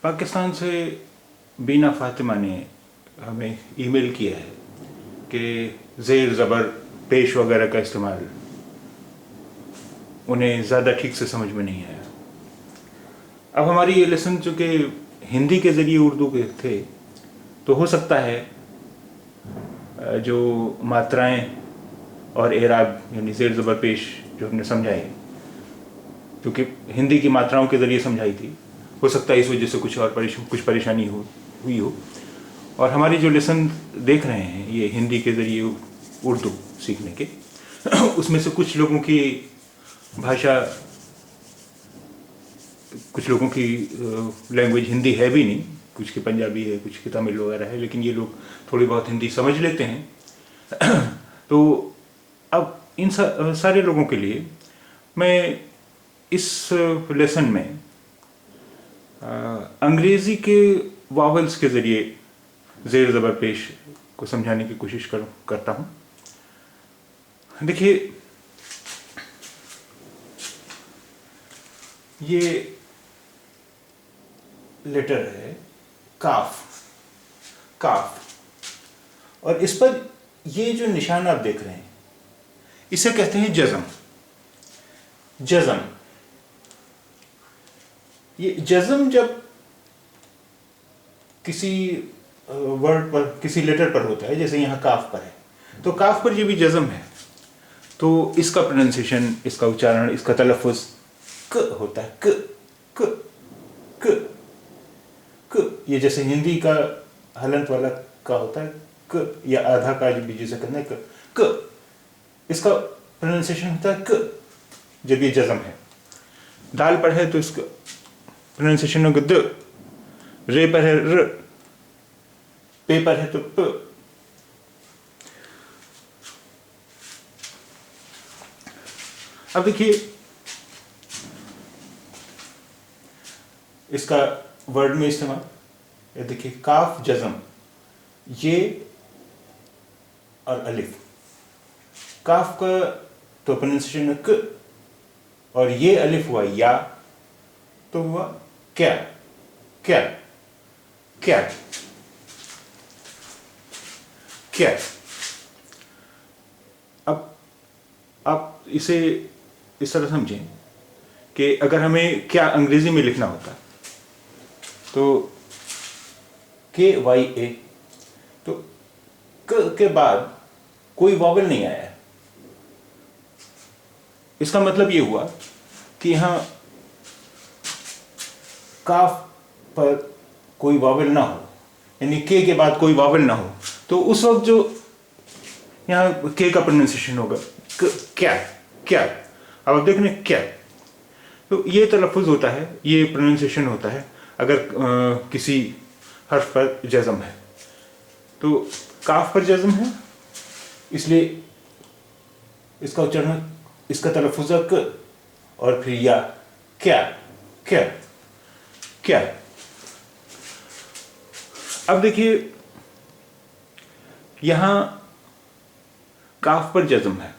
पाकिस्तान से बीना फातिमा ने हमें ईमेल किया है कि ज़ेर ज़बर पेश वगैरह का इस्तेमाल उन्हें ज़्यादा ठीक से समझ में नहीं आया। अब हमारी ये लेसन चूँकि हिंदी के ज़रिए उर्दू के थे, तो हो सकता है जो मात्राएं और एराब यानी ज़ेर ज़बर पेश जो हमने समझाए, क्योंकि हिंदी की मात्राओं के ज़रिए समझाई थी, हो सकता है इस वजह से कुछ परेशानी हुई हो। और हमारी जो लेसन देख रहे हैं ये हिंदी के ज़रिए उर्दू सीखने के, उसमें से कुछ लोगों की भाषा, कुछ लोगों की लैंग्वेज हिंदी है भी नहीं, कुछ की पंजाबी है, कुछ की तमिल वगैरह है, लेकिन ये लोग थोड़ी बहुत हिंदी समझ लेते हैं। तो अब इन सारे लोगों के लिए मैं इस लेसन में अंग्रेज़ी के वावल्स के ज़रिए ज़ेर ज़बर पेश को समझाने की कोशिश करता हूँ। देखिए, ये लेटर है काफ, और इस पर ये जो निशान आप देख रहे हैं इसे कहते हैं जज़म। ये जज़म जब किसी वर्ड पर, किसी लेटर पर होता है, जैसे यहाँ काफ पर है, तो काफ पर ये भी जज़म है, तो इसका प्रोनाउंसिएशन, इसका उच्चारण, इसका तलफ़ुज़ क होता है। क क क ये जैसे हिंदी का हलंत वाला का होता है क, या आधा का भी जिसे कहते हैं क, इसका प्रोनाउंसिएशन होता है क जब ये जज़म है। दाल पर है तो इसका प्रोनाउंसिएशन होगा द, रे पर है र, पे पर है तो प। अब देखिए इसका वर्ड में इस्तेमाल, ये देखिए काफ जज़म, ये और अलिफ। काफ का तो प्रोनाउंसिएशन है क, और ये अलिफ हुआ या, तो हुआ क्या क्या क्या क्या। अब आप इसे इस तरह समझें कि अगर हमें क्या अंग्रेजी में लिखना होता तो KYA, तो क के बाद कोई वॉवल नहीं आया। इसका मतलब ये हुआ कि यहाँ काफ पर कोई वॉवल ना हो, यानी के बाद कोई वॉवल ना हो, तो उस वक्त जो यहाँ के का प्रोनाउंसिएशन होगा क्या क्या। अब आप देख रहे हैं क्या, तो ये तलफ़ुज़ होता है, ये प्रोनाउंसिएशन होता है अगर किसी हर्फ पर जज़म है। तो काफ पर जज़म है, इसलिए इसका उच्चारण, इसका तलफ़ुज़ क, और फिर या क्या क्या क्या। अब देखिए यहाँ काफ पर जज़म है,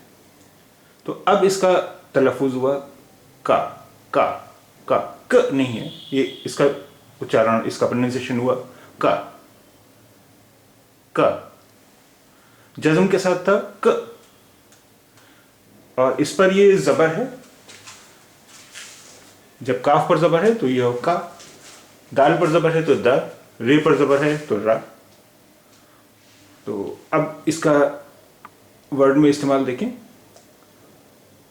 तो अब इसका तलफ़ुज़ हुआ का का का, क नहीं है, ये इसका उच्चारण, इसका प्रोनाउंसिएशन हुआ का का। जज़म के साथ था क, और इस पर ये ज़बर है, जब काफ पर ज़बर है तो ये हो का, दाल पर ज़बर है तो द, रे पर ज़बर है तो रा। तो अब इसका वर्ड में इस्तेमाल देखें,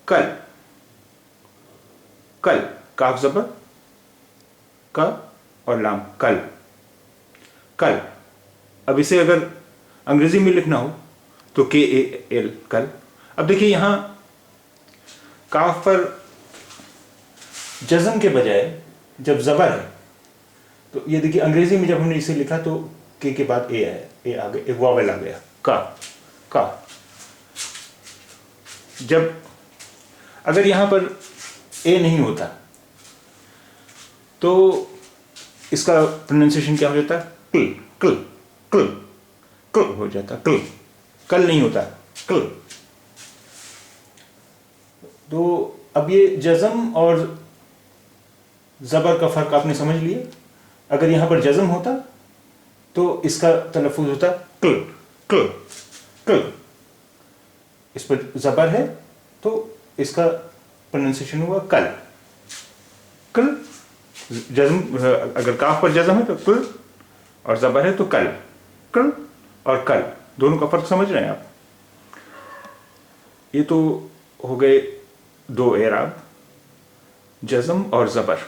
कल, कल, काफ ज़बर, का और लाम, कल कल। अब इसे अगर अंग्रेजी में लिखना हो तो KAL, कल। अब देखिए यहाँ काफ पर जज़म के बजाय जब ज़बर है, तो ये देखिए अंग्रेजी में जब हमने इसे लिखा तो के बाद ए आया, ए आ गया, एक वावल आ गया, का। जब अगर यहाँ पर ए नहीं होता तो इसका प्रोनाउंसिएशन क्या हो जाता है, क्ल क्ल क्ल क्ल हो जाता, क्ल, कल नहीं होता, क्ल। तो अब ये जज़म और ज़बर का फ़र्क आपने समझ लिया। अगर यहाँ पर जज़म होता तो इसका तलफ़ुज़ होता क्ल क्ल क्ल। इस पर ज़बर है तो इसका प्रोनाउंसिएशन हुआ कल कल। जज़म, अगर काफ पर जज़म है तो कुल और ज़बर है तो कल कल और कल, दोनों का फ़र्क समझ रहे हैं आप। ये तो हो गए दो एराब, जज़म और ज़बर।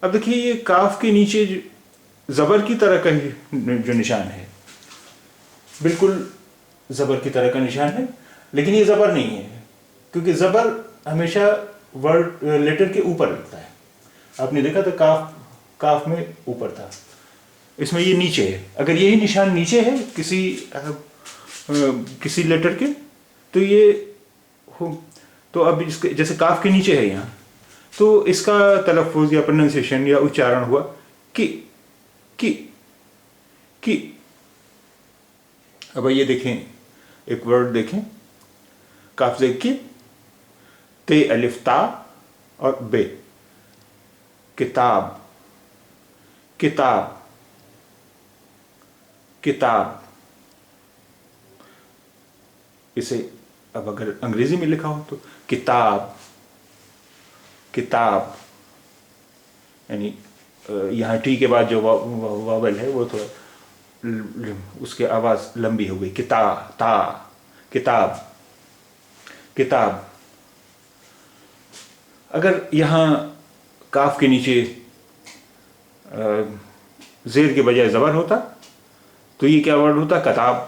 अब देखिए ये काफ के नीचे ज़बर की तरह का ही जो निशान है, बिल्कुल ज़बर की तरह का निशान है, लेकिन ये ज़बर नहीं है, क्योंकि ज़बर हमेशा वर्ड लेटर के ऊपर लगता है। आपने देखा था काफ में ऊपर था, इसमें ये नीचे है। अगर यही निशान नीचे है किसी लेटर के, तो ये हो, तो अब इसके जैसे काफ के नीचे है यहाँ, तो इसका तलफ़ुज़ या प्रोनाउंसिएशन या उच्चारण हुआ कि कि। अब ये देखें, एक वर्ड देखें, काफ से कि, ते अलिफ ता और बे, किताब किताब किताब। इसे अब अगर अंग्रेजी में लिखा हो तो किताब किताब, यानी यहाँ टी के बाद जो वावल है वो थोड़ा उसकी आवाज़ लंबी हो गई, किताब किताब। अगर यहाँ काफ के नीचे ज़ेर के बजाय ज़बर होता तो ये क्या वर्ड होता, कताब।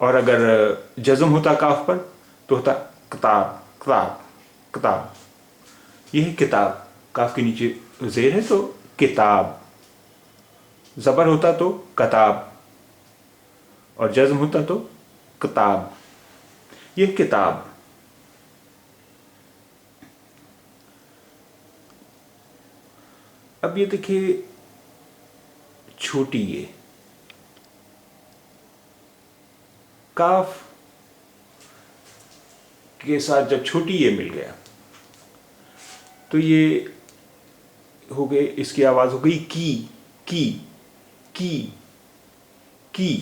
और अगर जज़म होता काफ पर तो होता किताब किताब किताब। ये है किताब, काफ के नीचे ज़ेर है तो किताब, ज़बर होता तो कताब और जज़म होता तो किताब। ये किताब। अब ये देखिए छोटी ये काफ के साथ जब छोटी ये मिल गया तो ये हो गए, इसकी आवाज़ हो गई की की की की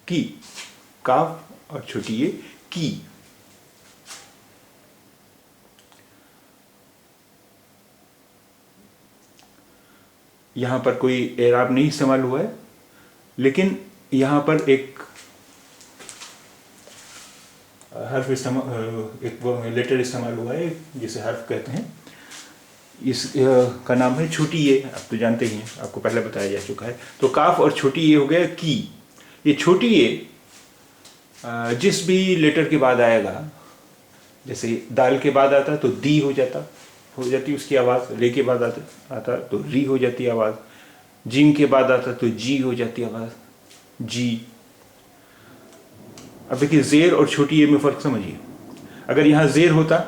की। काफ और छोटी ये की। यहाँ पर कोई एराब नहीं इस्तेमाल हुआ है, लेकिन यहाँ पर एक हर्फ एक लेटर इस्तेमाल हुआ है जिसे हर्फ कहते हैं। इस का नाम है छोटी ये, आप तो जानते ही हैं, आपको पहले बताया जा चुका है। तो काफ और छोटी ये हो गया की। ये छोटी ये जिस भी लेटर के बाद आएगा, जैसे दाल के बाद आता तो दी हो जाती उसकी आवाज़, रे के बाद आता तो री हो जाती आवाज़, जीम के बाद आता तो जी हो जाती आवाज़, जी। अब देखिए ज़ेर और छोटी ये में फ़र्क समझिए। अगर यहाँ ज़ेर होता,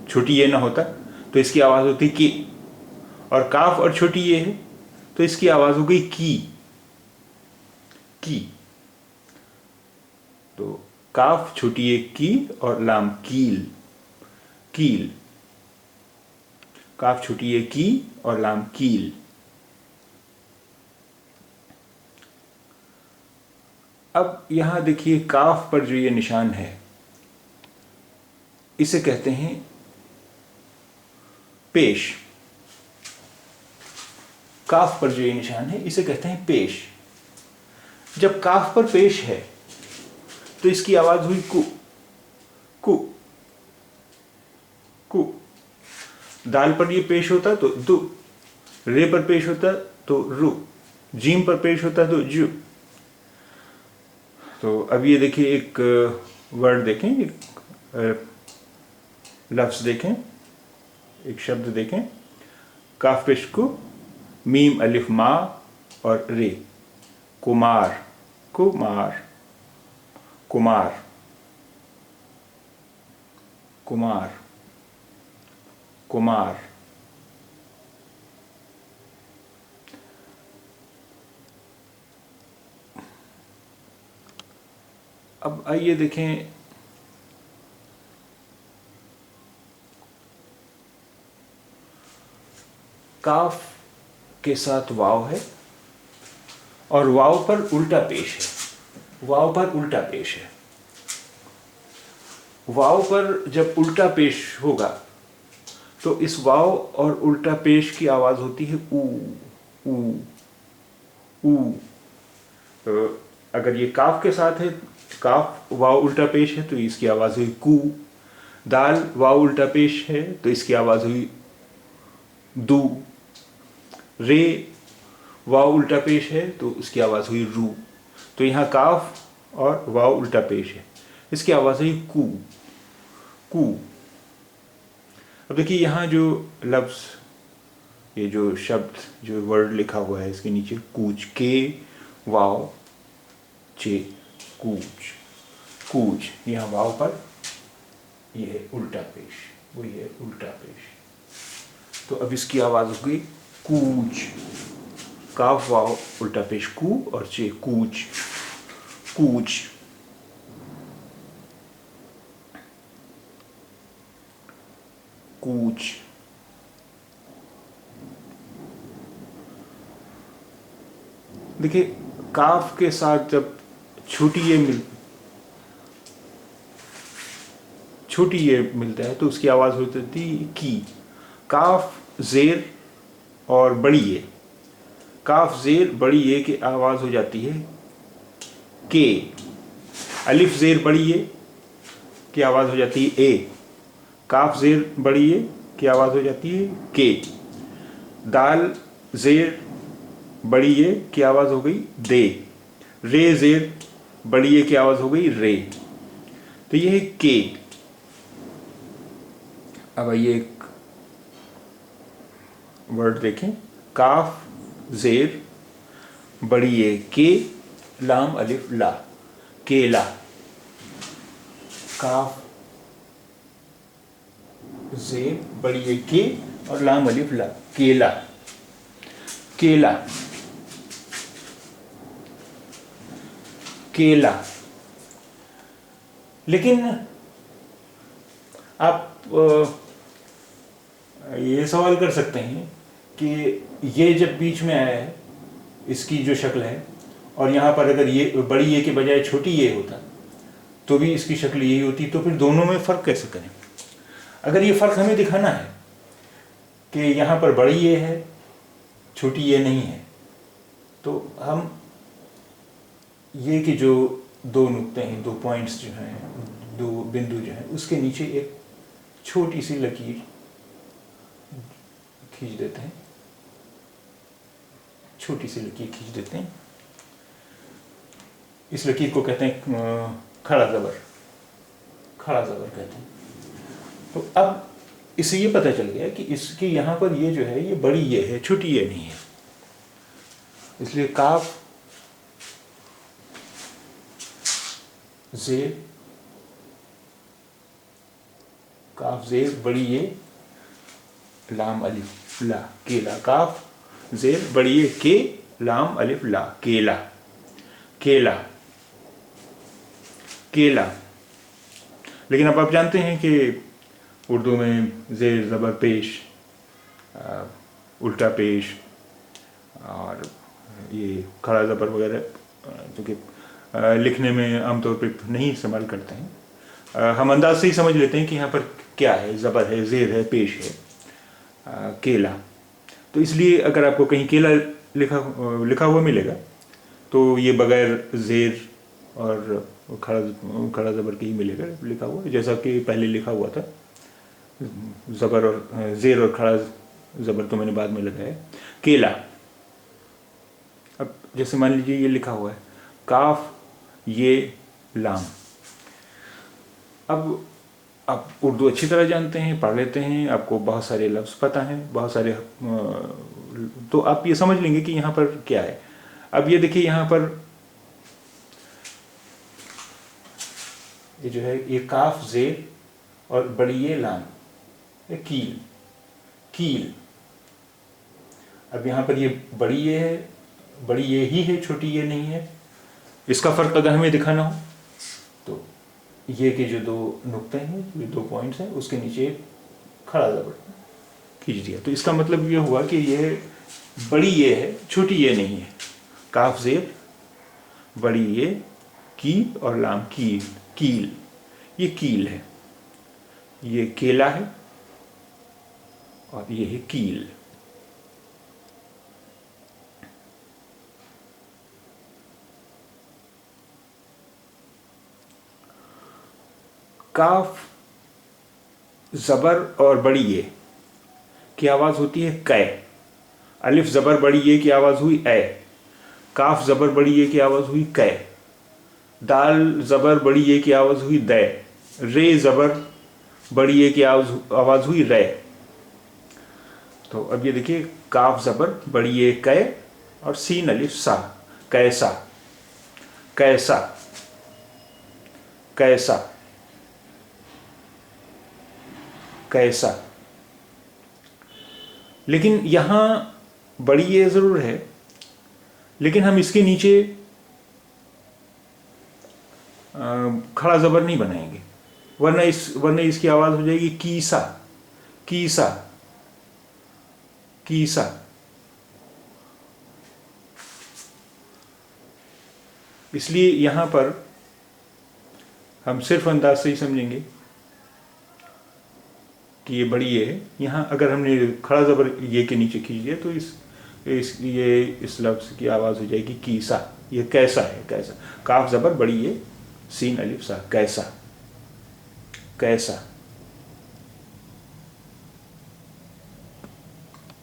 छोटी ये ना होता, तो इसकी आवाज़ होती कि, और काफ और छोटी ये है तो इसकी आवाज़ हो गई की। तो काफ छोटी ये की और लाम कील कील। काफ छोटी ये की और लाम कील। अब यहां देखिए काफ पर जो ये निशान है इसे कहते हैं पेश। काफ पर जो ये निशान है इसे कहते हैं पेश। जब काफ पर पेश है तो इसकी आवाज हुई कु कु कु। दाल पर ये पेश होता तो दु, रे पर पेश होता तो रु, जीम पर पेश होता तो जु। तो अब ये देखिए एक वर्ड देखें, एक लफ्ज देखें, एक शब्द देखें, काफ पेश को, मीम अलिफ मा और रे, कुमार कुमार कुमार कुमार कुमार। अब आइए देखें काफ के साथ वाव है और वाव पर उल्टा पेश है, वाव पर उल्टा पेश है। वाव पर जब उल्टा पेश होगा तो इस वाव और उल्टा पेश की आवाज होती है ऊ ऊ ऊ। तो अगर ये काफ के साथ है, काफ वाव उल्टा पेश है तो इसकी आवाज हुई कू। दाल वाव उल्टा पेश है तो इसकी आवाज हुई दू। रे वाव उल्टा पेश है तो उसकी आवाज हुई रू। तो यहाँ काफ और वाव उल्टा पेश है, इसकी आवाज हुई कू कू। अब देखिए यहाँ जो लफ्ज, ये जो शब्द, जो वर्ड लिखा हुआ है इसके नीचे कूच, के वाव चे, कूच कूच। यहाँ वाव पर यह है उल्टा पेश, वही है उल्टा पेश। तो अब इसकी आवाज हो गई कूच। काफ वाव उल्टा पेश कू और चे, कूच कूच। कूच। देखिए काफ के साथ जब छोटी ये मिलता है तो उसकी आवाज होती थी की। काफ जेर और बड़ी ये, काफ जेर बड़ी ये की आवाज हो जाती है के। अलिफ जेर बड़ी ये की आवाज हो जाती है ए। काफ जेर बड़ी ये की आवाज हो जाती है के। दाल जेर बड़ी ये की आवाज हो गई दे। रे जेर बड़ी ये की आवाज हो गई रे। तो ये है के। अब आइए एक वर्ड देखें, काफ जेर बड़ी ये के, लाम अलिफ ला, केला। काफ जेर बड़ी ये के और लाम अलिफ ला, केला केला केला। लेकिन आप ये सवाल कर सकते हैं कि ये जब बीच में आया है, इसकी जो शक्ल है, और यहाँ पर अगर ये बड़ी ये के बजाय छोटी ये होता तो भी इसकी शक्ल यही होती, तो फिर दोनों में फ़र्क कैसे करें? अगर ये फ़र्क हमें दिखाना है कि यहाँ पर बड़ी ये है, छोटी ये नहीं है, तो हम ये कि जो दो नुक्ते हैं, दो पॉइंट्स जो हैं, दो बिंदु जो हैं, उसके नीचे एक छोटी सी लकीर खींच देते हैं, छोटी सी लकीर खींच देते हैं। इस लकीर को कहते हैं खड़ा ज़बर, खड़ा ज़बर कहते हैं। तो अब इससे ये पता चल गया कि इसकी यहाँ पर ये जो है ये बड़ी ये है, छोटी ये नहीं है। इसलिए काफ जेर, काफ जेर बड़ी ये, लाम अलिफ ला, केला। काफ जेर बड़ी ये के, लाम अलिफ ला, केला केला केला। लेकिन अब आप जानते हैं कि उर्दू में जेर ज़बर पेश, उल्टा पेश और ये खड़ा ज़बर वगैरह क्योंकि लिखने में आमतौर पर नहीं इस्तेमाल करते हैं, हम अंदाज से ही समझ लेते हैं कि यहाँ पर क्या है, ज़बर है, ज़ेर है, पेश है, केला। तो इसलिए अगर आपको कहीं केला लिखा हुआ मिलेगा तो ये बगैर ज़ेर और खड़ा ज़बर के ही मिलेगा लिखा हुआ, जैसा कि पहले लिखा हुआ था। ज़बर और ज़ेर और खड़ा ज़बर तो मैंने बाद में लगाया, केला। अब जैसे मान लीजिए ये लिखा हुआ है काफ ये लाम। अब आप उर्दू अच्छी तरह जानते हैं, पढ़ लेते हैं, आपको बहुत सारे लफ्ज़ पता हैं, बहुत सारे, तो आप ये समझ लेंगे कि यहाँ पर क्या है। अब ये देखिए यहाँ पर ये जो है ये काफ जेर और बड़ी ये लाम, ये कील कील। अब यहाँ पर ये बड़ी ये है, बड़ी ये ही है, छोटी ये नहीं है। इसका फ़र्क अगर हमें दिखाना हो तो ये के जो दो नुक्ते हैं, ये दो पॉइंट्स हैं, उसके नीचे खड़ा ज़बर खींच दिया। तो इसका मतलब ये हुआ कि ये बड़ी ये है, छोटी ये नहीं है। काफ ज़ेर बड़ी ये, कील और लाम कील, कील, ये कील है, ये केला है और ये है कील। काफ ज़बर और बड़ी ये की आवाज़ होती है कै। अलिफ ज़बर बड़ी ये की आवाज़ हुई ए। काफ ज़बर बड़ी ये की आवाज़ हुई कै। दाल ज़बर बड़ी ये की आवाज़ हुई दै। रे ज़बर बड़ी ये की आवाज़ हुई रे। तो अब ये देखिए, काफ ज़बर बड़ी ये कै और सीन अलिफ सा, कैसा, कैसा, कैसा, कैसा। लेकिन यहाँ बड़ी ये ज़रूर है, लेकिन हम इसके नीचे खड़ा ज़बर नहीं बनाएंगे, वरना इसकी आवाज़ हो जाएगी कीसा, कीसा, कीसा। इसलिए यहाँ पर हम सिर्फ अंदाज से ही समझेंगे कि ये बड़ी ये है। यहाँ अगर हमने खड़ा ज़बर ये के नीचे खींच दिया तो इस लफ्ज़ की आवाज़ हो जाएगी कीसा। ये कैसा है, कैसा। काफ ज़बर बड़ी ये, सीन अलिफ सा, कैसा, कैसा,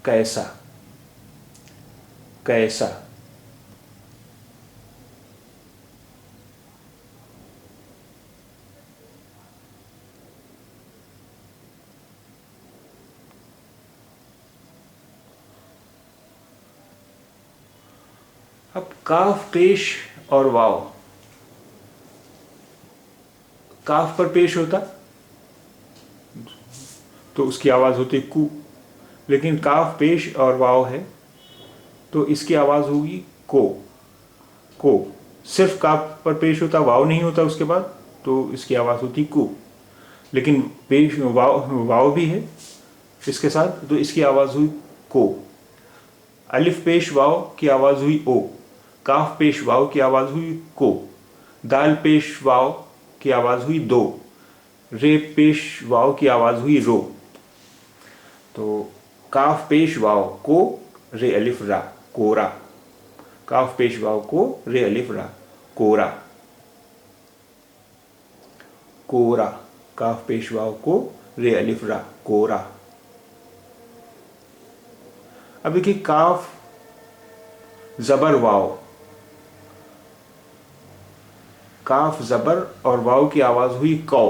कैसा, कैसा। अब काफ पेश और वाव, काफ पर पेश होता तो उसकी आवाज़ होती कू, लेकिन काफ पेश और वाव है तो इसकी आवाज़ होगी को, को। सिर्फ काफ पर पेश होता, वाव नहीं होता उसके बाद, तो इसकी आवाज़ होती कू। लेकिन पेश वाव भी है इसके साथ, तो इसकी आवाज़ हुई को। अलिफ पेश वाव की आवाज़ हुई ओ। काफ पेश वाव की आवाज़ हुई को। दाल पेश वाव की आवाज़ हुई दो। रे पेश वाव की आवाज़ हुई रो। तो काफ पेश वाव को, रे अलिफ रा, कोरा। काफ पेश वाव को, रे अलिफ रा, कोरा, कोरा। काफ पेश वाव को, रे अलिफ रा, कोरा। अब देखिए, काफ ज़बर वाव, काफ ज़बर और वाव की आवाज़ हुई कौ,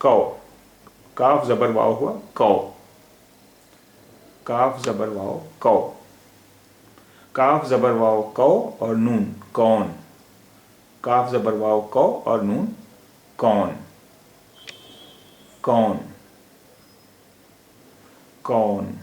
कौ। काफ ज़बर वाव हुआ कौ, काफ ज़बर वाव कौ। काफ ज़बर वाव कौ और नून कौन। काफ ज़बर वाव कौ और नून कौन, कौन, कौन।